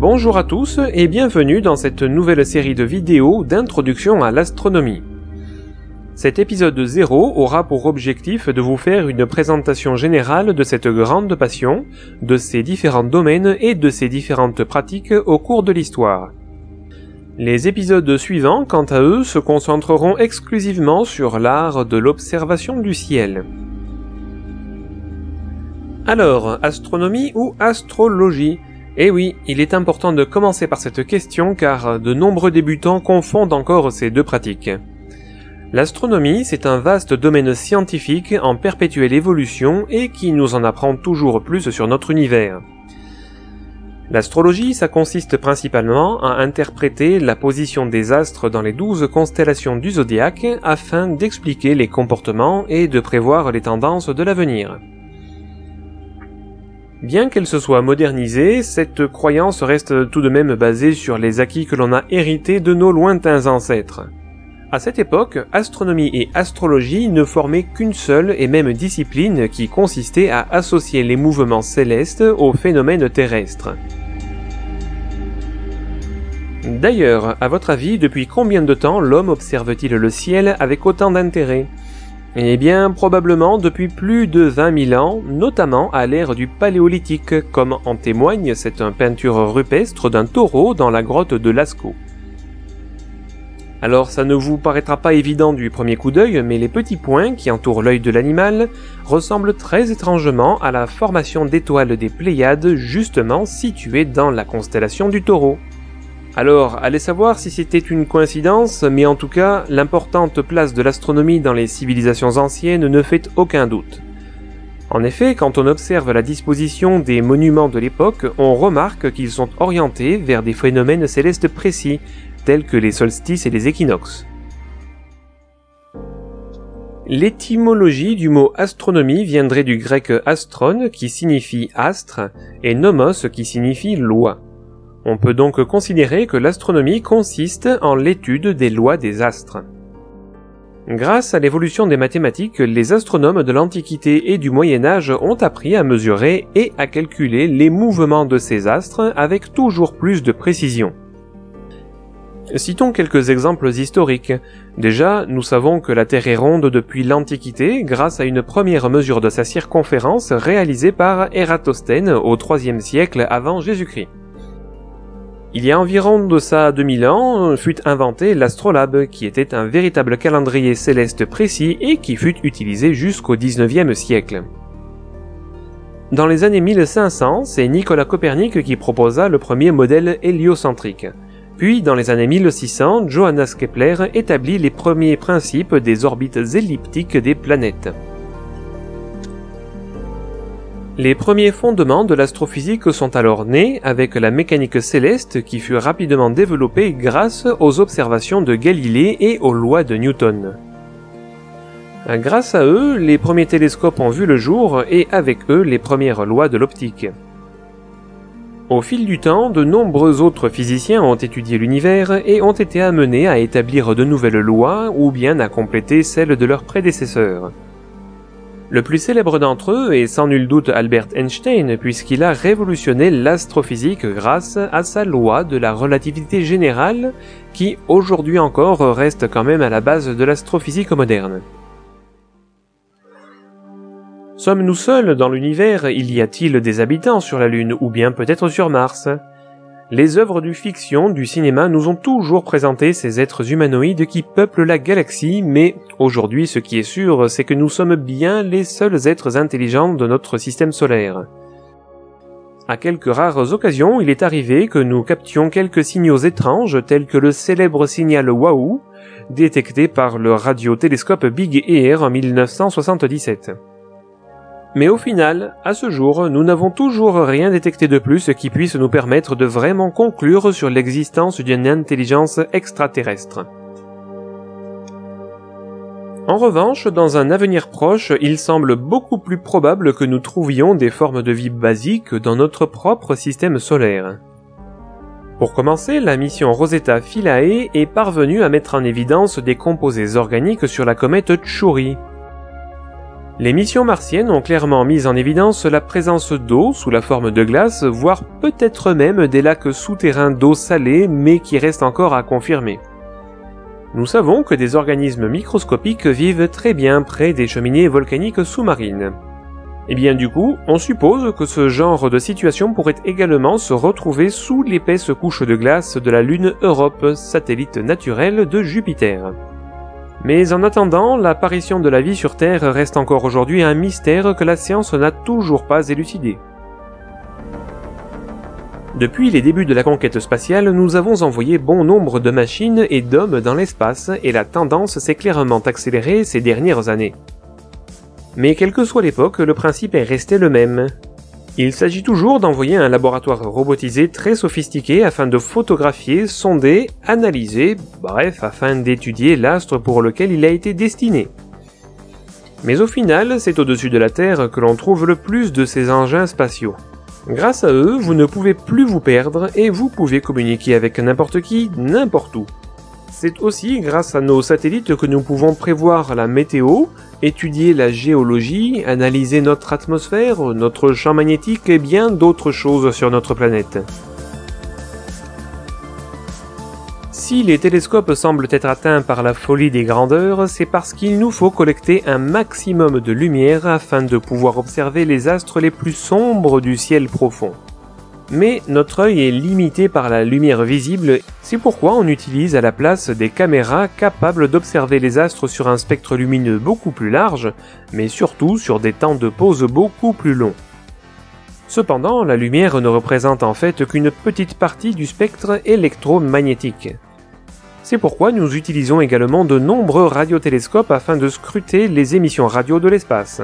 Bonjour à tous et bienvenue dans cette nouvelle série de vidéos d'introduction à l'astronomie. Cet épisode 0 aura pour objectif de vous faire une présentation générale de cette grande passion, de ses différents domaines et de ses différentes pratiques au cours de l'histoire. Les épisodes suivants, quant à eux, se concentreront exclusivement sur l'art de l'observation du ciel. Alors, astronomie ou astrologie ? Eh oui, il est important de commencer par cette question car de nombreux débutants confondent encore ces deux pratiques. L'astronomie, c'est un vaste domaine scientifique en perpétuelle évolution et qui nous en apprend toujours plus sur notre univers. L'astrologie, ça consiste principalement à interpréter la position des astres dans les 12 constellations du zodiaque afin d'expliquer les comportements et de prévoir les tendances de l'avenir. Bien qu'elle se soit modernisée, cette croyance reste tout de même basée sur les acquis que l'on a hérités de nos lointains ancêtres. À cette époque, astronomie et astrologie ne formaient qu'une seule et même discipline qui consistait à associer les mouvements célestes aux phénomènes terrestres. D'ailleurs, à votre avis, depuis combien de temps l'homme observe-t-il le ciel avec autant d'intérêt ? Eh bien, probablement depuis plus de 20 000 ans, notamment à l'ère du Paléolithique, comme en témoigne cette peinture rupestre d'un taureau dans la grotte de Lascaux. Alors ça ne vous paraîtra pas évident du premier coup d'œil, mais les petits points qui entourent l'œil de l'animal ressemblent très étrangement à la formation d'étoiles des Pléiades, justement situées dans la constellation du Taureau. Alors, allez savoir si c'était une coïncidence, mais en tout cas, l'importante place de l'astronomie dans les civilisations anciennes ne fait aucun doute. En effet, quand on observe la disposition des monuments de l'époque, on remarque qu'ils sont orientés vers des phénomènes célestes précis, tels que les solstices et les équinoxes. L'étymologie du mot astronomie viendrait du grec astron, qui signifie astre, et nomos, qui signifie loi. On peut donc considérer que l'astronomie consiste en l'étude des lois des astres. Grâce à l'évolution des mathématiques, les astronomes de l'Antiquité et du Moyen-Âge ont appris à mesurer et à calculer les mouvements de ces astres avec toujours plus de précision. Citons quelques exemples historiques. Déjà, nous savons que la Terre est ronde depuis l'Antiquité grâce à une première mesure de sa circonférence réalisée par Ératosthène au IIIe siècle avant Jésus-Christ. Il y a environ de ça 2000 ans, fut inventé l'astrolabe, qui était un véritable calendrier céleste précis et qui fut utilisé jusqu'au XIXe siècle. Dans les années 1500, c'est Nicolas Copernic qui proposa le premier modèle héliocentrique. Puis, dans les années 1600, Johannes Kepler établit les premiers principes des orbites elliptiques des planètes. Les premiers fondements de l'astrophysique sont alors nés avec la mécanique céleste qui fut rapidement développée grâce aux observations de Galilée et aux lois de Newton. Grâce à eux, les premiers télescopes ont vu le jour et avec eux les premières lois de l'optique. Au fil du temps, de nombreux autres physiciens ont étudié l'univers et ont été amenés à établir de nouvelles lois ou bien à compléter celles de leurs prédécesseurs. Le plus célèbre d'entre eux est sans nul doute Albert Einstein, puisqu'il a révolutionné l'astrophysique grâce à sa loi de la relativité générale, qui aujourd'hui encore reste quand même à la base de l'astrophysique moderne. Sommes-nous seuls dans l'univers? Y a-t-il des habitants sur la Lune, ou bien peut-être sur Mars? Les œuvres de fiction du cinéma nous ont toujours présenté ces êtres humanoïdes qui peuplent la galaxie, mais aujourd'hui ce qui est sûr, c'est que nous sommes bien les seuls êtres intelligents de notre système solaire. À quelques rares occasions, il est arrivé que nous captions quelques signaux étranges tels que le célèbre signal Wahoo, détecté par le radiotélescope Big Ear en 1977. Mais au final, à ce jour, nous n'avons toujours rien détecté de plus qui puisse nous permettre de vraiment conclure sur l'existence d'une intelligence extraterrestre. En revanche, dans un avenir proche, il semble beaucoup plus probable que nous trouvions des formes de vie basiques dans notre propre système solaire. Pour commencer, la mission Rosetta Philae est parvenue à mettre en évidence des composés organiques sur la comète Chury. Les missions martiennes ont clairement mis en évidence la présence d'eau sous la forme de glace, voire peut-être même des lacs souterrains d'eau salée, mais qui restent encore à confirmer. Nous savons que des organismes microscopiques vivent très bien près des cheminées volcaniques sous-marines. Et bien du coup, on suppose que ce genre de situation pourrait également se retrouver sous l'épaisse couche de glace de la Lune Europe, satellite naturel de Jupiter. Mais en attendant, l'apparition de la vie sur Terre reste encore aujourd'hui un mystère que la science n'a toujours pas élucidé. Depuis les débuts de la conquête spatiale, nous avons envoyé bon nombre de machines et d'hommes dans l'espace, et la tendance s'est clairement accélérée ces dernières années. Mais quelle que soit l'époque, le principe est resté le même. Il s'agit toujours d'envoyer un laboratoire robotisé très sophistiqué afin de photographier, sonder, analyser, bref, afin d'étudier l'astre pour lequel il a été destiné. Mais au final, c'est au-dessus de la Terre que l'on trouve le plus de ces engins spatiaux. Grâce à eux, vous ne pouvez plus vous perdre et vous pouvez communiquer avec n'importe qui, n'importe où. C'est aussi grâce à nos satellites que nous pouvons prévoir la météo, étudier la géologie, analyser notre atmosphère, notre champ magnétique et bien d'autres choses sur notre planète. Si les télescopes semblent être atteints par la folie des grandeurs, c'est parce qu'il nous faut collecter un maximum de lumière afin de pouvoir observer les astres les plus sombres du ciel profond. Mais notre œil est limité par la lumière visible, c'est pourquoi on utilise à la place des caméras capables d'observer les astres sur un spectre lumineux beaucoup plus large, mais surtout sur des temps de pause beaucoup plus longs. Cependant, la lumière ne représente en fait qu'une petite partie du spectre électromagnétique. C'est pourquoi nous utilisons également de nombreux radiotélescopes afin de scruter les émissions radio de l'espace.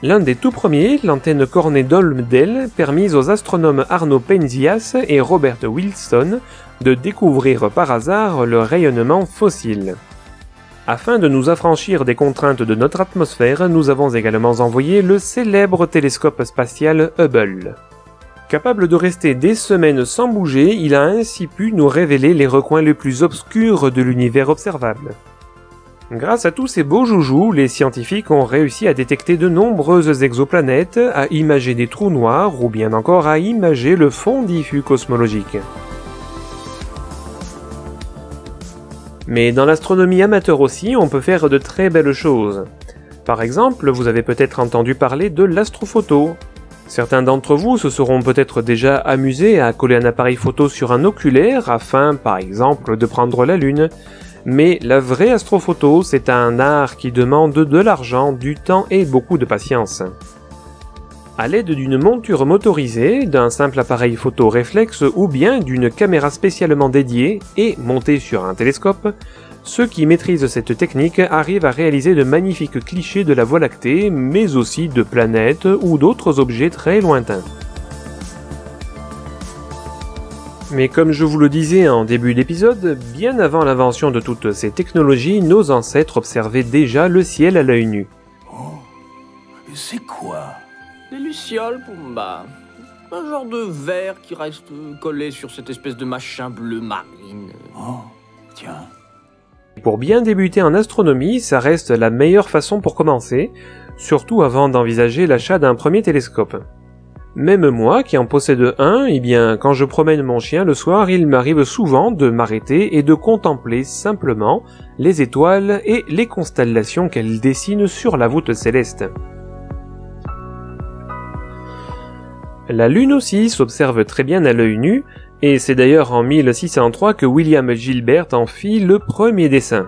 L'un des tout premiers, l'antenne cornée d'Olmsted, permis aux astronomes Arno Penzias et Robert Wilson de découvrir par hasard le rayonnement fossile. Afin de nous affranchir des contraintes de notre atmosphère, nous avons également envoyé le célèbre télescope spatial Hubble. Capable de rester des semaines sans bouger, il a ainsi pu nous révéler les recoins les plus obscurs de l'univers observable. Grâce à tous ces beaux joujoux, les scientifiques ont réussi à détecter de nombreuses exoplanètes, à imager des trous noirs ou bien encore à imager le fond diffus cosmologique. Mais dans l'astronomie amateur aussi, on peut faire de très belles choses. Par exemple, vous avez peut-être entendu parler de l'astrophoto. Certains d'entre vous se seront peut-être déjà amusés à coller un appareil photo sur un oculaire afin, par exemple, de prendre la Lune. Mais la vraie astrophoto, c'est un art qui demande de l'argent, du temps et beaucoup de patience. À l'aide d'une monture motorisée, d'un simple appareil photo réflexe ou bien d'une caméra spécialement dédiée et montée sur un télescope, ceux qui maîtrisent cette technique arrivent à réaliser de magnifiques clichés de la Voie lactée, mais aussi de planètes ou d'autres objets très lointains. Mais comme je vous le disais en début d'épisode, bien avant l'invention de toutes ces technologies, nos ancêtres observaient déjà le ciel à l'œil nu. Oh, c'est quoi? Des lucioles, Pumba. Un genre de verre qui reste collé sur cette espèce de machin bleu marine. Oh, tiens. Pour bien débuter en astronomie, ça reste la meilleure façon pour commencer, surtout avant d'envisager l'achat d'un premier télescope. Même moi, qui en possède un, eh bien, quand je promène mon chien le soir, il m'arrive souvent de m'arrêter et de contempler simplement les étoiles et les constellations qu'elles dessinent sur la voûte céleste. La Lune aussi s'observe très bien à l'œil nu, et c'est d'ailleurs en 1603 que William Gilbert en fit le premier dessin.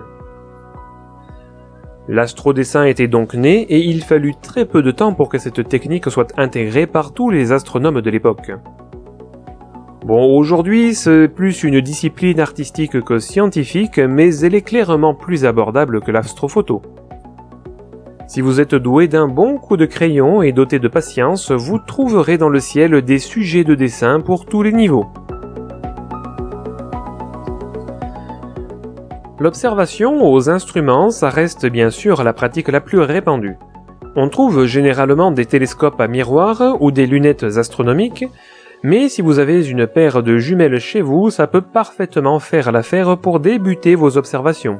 L'astrodessin était donc né et il fallut très peu de temps pour que cette technique soit intégrée par tous les astronomes de l'époque. Bon, aujourd'hui c'est plus une discipline artistique que scientifique, mais elle est clairement plus abordable que l'astrophoto. Si vous êtes doué d'un bon coup de crayon et doté de patience, vous trouverez dans le ciel des sujets de dessin pour tous les niveaux. L'observation aux instruments, ça reste bien sûr la pratique la plus répandue. On trouve généralement des télescopes à miroir ou des lunettes astronomiques, mais si vous avez une paire de jumelles chez vous, ça peut parfaitement faire l'affaire pour débuter vos observations.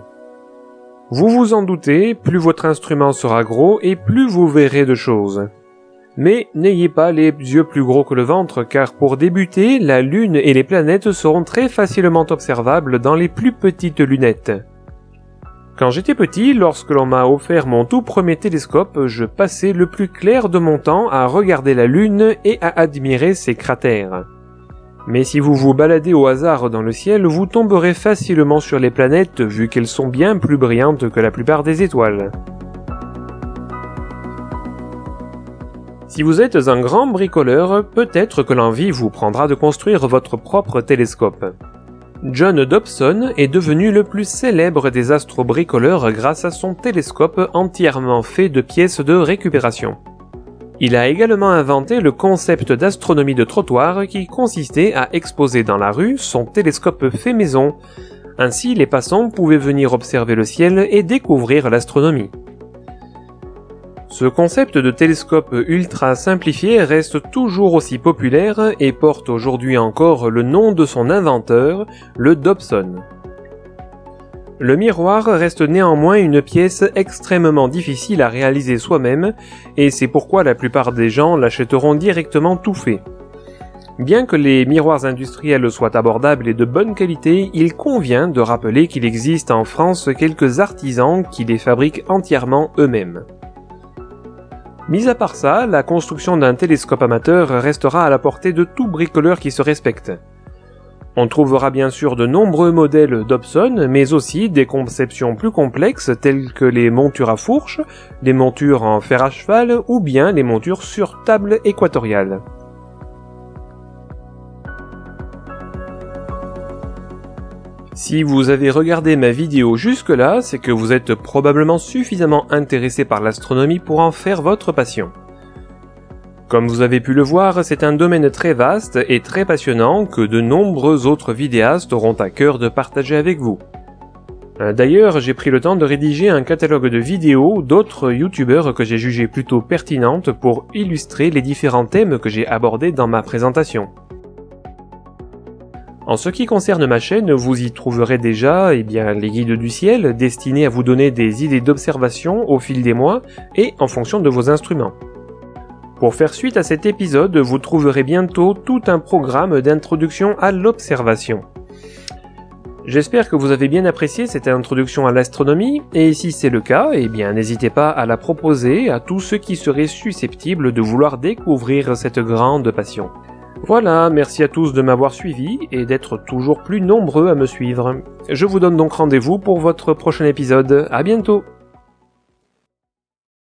Vous vous en doutez, plus votre instrument sera gros et plus vous verrez de choses. Mais n'ayez pas les yeux plus gros que le ventre, car pour débuter, la Lune et les planètes seront très facilement observables dans les plus petites lunettes. Quand j'étais petit, lorsque l'on m'a offert mon tout premier télescope, je passais le plus clair de mon temps à regarder la Lune et à admirer ses cratères. Mais si vous vous baladez au hasard dans le ciel, vous tomberez facilement sur les planètes vu qu'elles sont bien plus brillantes que la plupart des étoiles. Si vous êtes un grand bricoleur, peut-être que l'envie vous prendra de construire votre propre télescope. John Dobson est devenu le plus célèbre des astrobricoleurs grâce à son télescope entièrement fait de pièces de récupération. Il a également inventé le concept d'astronomie de trottoir qui consistait à exposer dans la rue son télescope fait maison. Ainsi, les passants pouvaient venir observer le ciel et découvrir l'astronomie. Ce concept de télescope ultra simplifié reste toujours aussi populaire et porte aujourd'hui encore le nom de son inventeur, le Dobson. Le miroir reste néanmoins une pièce extrêmement difficile à réaliser soi-même, et c'est pourquoi la plupart des gens l'achèteront directement tout fait. Bien que les miroirs industriels soient abordables et de bonne qualité, il convient de rappeler qu'il existe en France quelques artisans qui les fabriquent entièrement eux-mêmes. Mis à part ça, la construction d'un télescope amateur restera à la portée de tout bricoleur qui se respecte. On trouvera bien sûr de nombreux modèles Dobson, mais aussi des conceptions plus complexes telles que les montures à fourche, les montures en fer à cheval ou bien les montures sur table équatoriale. Si vous avez regardé ma vidéo jusque-là, c'est que vous êtes probablement suffisamment intéressé par l'astronomie pour en faire votre passion. Comme vous avez pu le voir, c'est un domaine très vaste et très passionnant que de nombreux autres vidéastes auront à cœur de partager avec vous. D'ailleurs, j'ai pris le temps de rédiger un catalogue de vidéos d'autres youtubeurs que j'ai jugé plutôt pertinentes pour illustrer les différents thèmes que j'ai abordés dans ma présentation. En ce qui concerne ma chaîne, vous y trouverez déjà les guides du ciel destinés à vous donner des idées d'observation au fil des mois et en fonction de vos instruments. Pour faire suite à cet épisode, vous trouverez bientôt tout un programme d'introduction à l'observation. J'espère que vous avez bien apprécié cette introduction à l'astronomie, et si c'est le cas, n'hésitez pas à la proposer à tous ceux qui seraient susceptibles de vouloir découvrir cette grande passion. Voilà, merci à tous de m'avoir suivi et d'être toujours plus nombreux à me suivre. Je vous donne donc rendez-vous pour votre prochain épisode. À bientôt!